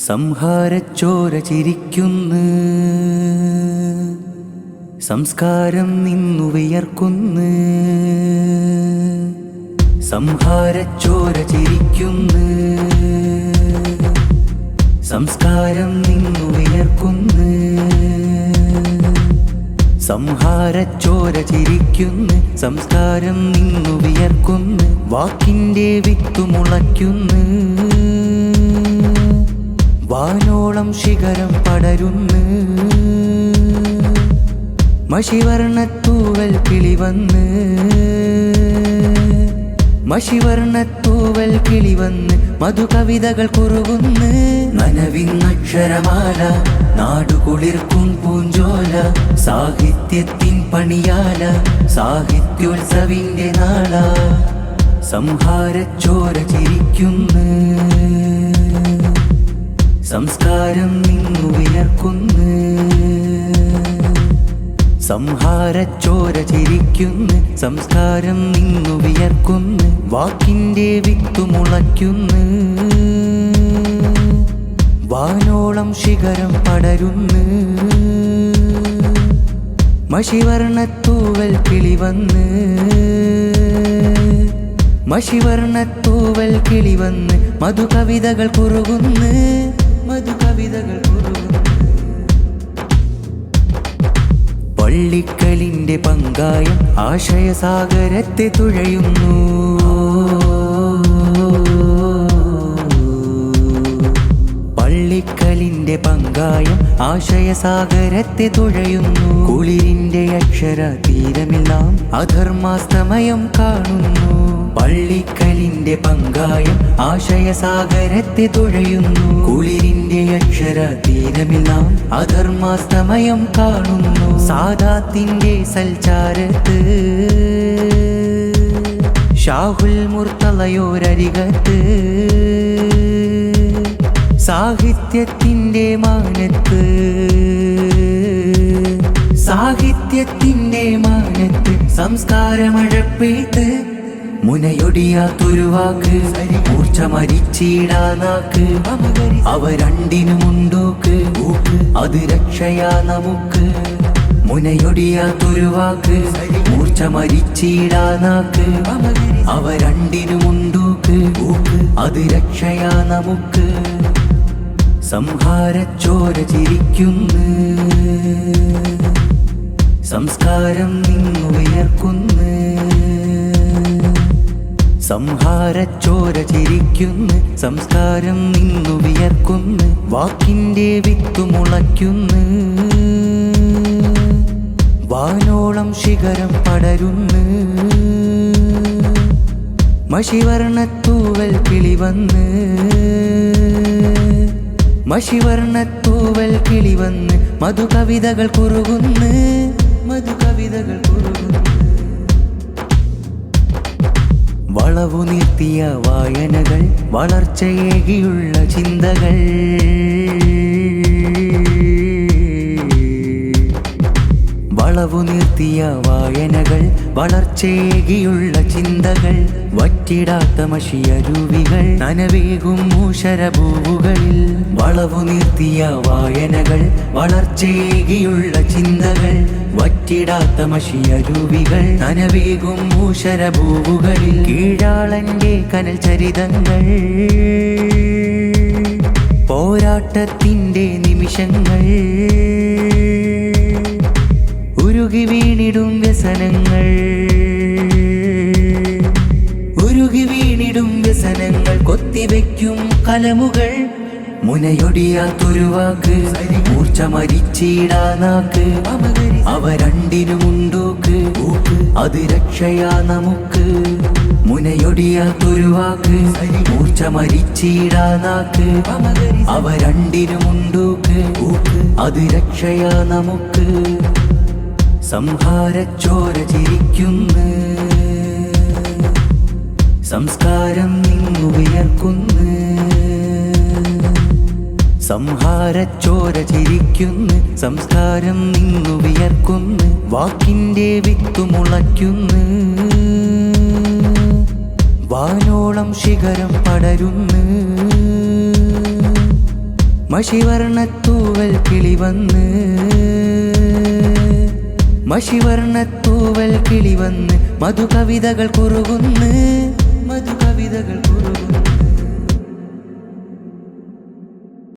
സംഹാരച്ചോര ചിരിക്കുന്നു, സംസ്കാരം നിന്നു വിയർക്കുന്നു. സംഹാരച്ചോര ചിരിക്കുന്നു, സംസ്കാരം നിന്നു വിയർക്കുന്നു. സംഹാരച്ചോര ചിരിക്കുന്നു, സംസ്കാരം നിന്നു വിയർക്കുന്നു. വാക്കിൻ്റെ വിത്തു മുളയ്ക്കുന്നു, വാനോളം ശിഖരം പടരുന്നു. മഷിവർണ്ണത്തൂവൽ കിളിവന്ന്, മഷിവർണ്ണത്തൂവൽ കിളിവന്ന് മധുകവിതകൾ കുറുകുന്നു. നനവിന്നക്ഷരമാല നാടുകുളിർക്കും പൂഞ്ചോല, സാഹിത്യത്തിൻ പണിയാല സാഹിത്യോത്സവിന്റെ നാള. സംഹാരച്ചോര ചിരിക്കുന്നു, സംസ്കാരം നിന്നു വിയർക്കുന്നു. സംഹാരച്ചോര ചിരിക്കുന്നു, സംസ്കാരം നിന്നു വിയർക്കുന്നു. വാക്കിൻ്റെ വിത്തു മുളയ്ക്കുന്നു, വാനോളം ശിഖരം പടരുന്നു. മഷിവർണ്ണത്തൂവൽ കിളിവന്ന്, മഷിവർണ്ണത്തൂവൽ കിളിവന്ന് മധുകവിതകൾ കുറുകുന്നു, മധുകവിതകൾ കുറുകുന്നു. പള്ളിക്കലിന്റെ പങ്കായം ആശയസാഗരത്തെ തുഴയുന്നു. പള്ളിക്കലിന്റെ പങ്കായം ആശയസാഗരത്തെ തുഴയുന്നു. കുളിരിന്റെ അക്ഷര തീരമെല്ലാം അധർമാസ്തമയം കാണുന്നു. പള്ളിക്കലിന്റെ പങ്കായം ആശയസാഗരത്തെ തുഴയുന്നു. കുളിരിന്റെ അക്ഷര തീരമെല്ലാം അധർമാസ്തമയം കാണുന്നു. സാദാത്തിന്റെ സൽച്ചാരത്ത് ഷാഹുൽ മുർത്തളയോരരികത്ത്, സാഹിത്യത്തിന്റെ മാനത്ത്, സാഹിത്യത്തിന്റെ മാനത്ത് സംസ്കാരമഴപ്പെയ്ത്ത്. മുനയൊടിയാത്തൊരു വാക്ക് മൂർച്ച മരിച്ചിടാ നാക്ക്, അവ രണ്ടിനുമുണ്ടോക്ക് അത് രക്ഷയാ നമുക്ക്. മുനയൊടിയാത്തൊരു വാക്ക് മൂർച്ച മരിച്ചിടാ നാക്ക്, അവ രണ്ടിനുമുണ്ടോക്ക് അത് രക്ഷയാ നമുക്ക്. സംഹാരച്ചോര ചിരിക്കുന്നു, സംസ്കാരം നിന്നു വിയർക്കുന്നു. സംഹാരച്ചോര ചിരിക്കുന്നു, സംസ്കാരം നിന്നു വിയർക്കുന്നു. വാക്കിൻ്റെ വിത്തു മുളയ്ക്കുന്നു, വാനോളം ശിഖരം പടരുന്നു. മഷിവർണ്ണത്തൂവൽ കിളിവന്ന്, മഷിവർണ്ണത്തൂവൽ കിളിവന്ന് മധുകവിതകൾ കുറുകുന്നു, മധുകവിതകൾ കുറുകുന്നു. വളവു നിർത്തിയ വായനകൾ, വളർച്ചയേകിയുള്ള ചിന്തകൾ. വളവു നിർത്തിയ വായനകൾ, വളർച്ചയേകിയുള്ള ചിന്തകൾ. വറ്റിടാത്ത മഷിയരുവികൾ, നനവേകും മൂഷരഭൂവുകളിൽ. വളവു നിർത്തിയ വായനകൾ, വളർച്ചയേകിയുള്ള ചിന്തകൾ. വറ്റിടാത്ത മഷിയരുവികൾ, നനവേകും മൂഷരഭൂവുകളിൽ. കീഴാളന്റെ കനൽ ചരിതങ്ങൾ, പോരാട്ടത്തിന്റെ നിമിഷങ്ങൾ. ഉരുകി വീണിടും വ്യസനങ്ങൾ, ഉരുകി വീണിടും വ്യസനങ്ങൾ. കൊത്തിവെക്കും കലമുകൾ, മുനയൊടിയാത്തൊരു വാക്ക് മൂർച്ച മരിച്ചിടാ നാക്ക്, അവ രണ്ടിനുമുണ്ടോക്ക് അത് രക്ഷയാ നമുക്ക്. മുനയൊടിയാത്തൊരു വാക്ക് മൂർച്ച മരിച്ചിടാ നാക്ക്, അവ രണ്ടിനുമുണ്ടോക്ക് അത് രക്ഷയാ നമുക്ക്. സംഹാരച്ചോര ചിരിക്കുന്നു, സംസ്കാരം നിന്നു വിയർക്കുന്നു. സംഹാരച്ചോര ചിരിക്കുന്നു, സംസ്കാരം നിന്നു വിയർക്കുന്നു. വാക്കിൻ്റെ വിത്തു മുളയ്ക്കുന്നു, വാനോളം ശിഖരം പടരുന്നു. മഷിവർണ്ണത്തൂവൽ കിളി വന്ന് മഷിവർണ്ണത്തൂവൽ കിളി വന്ന് മധുകവിതകൾ കുറുകുന്ന്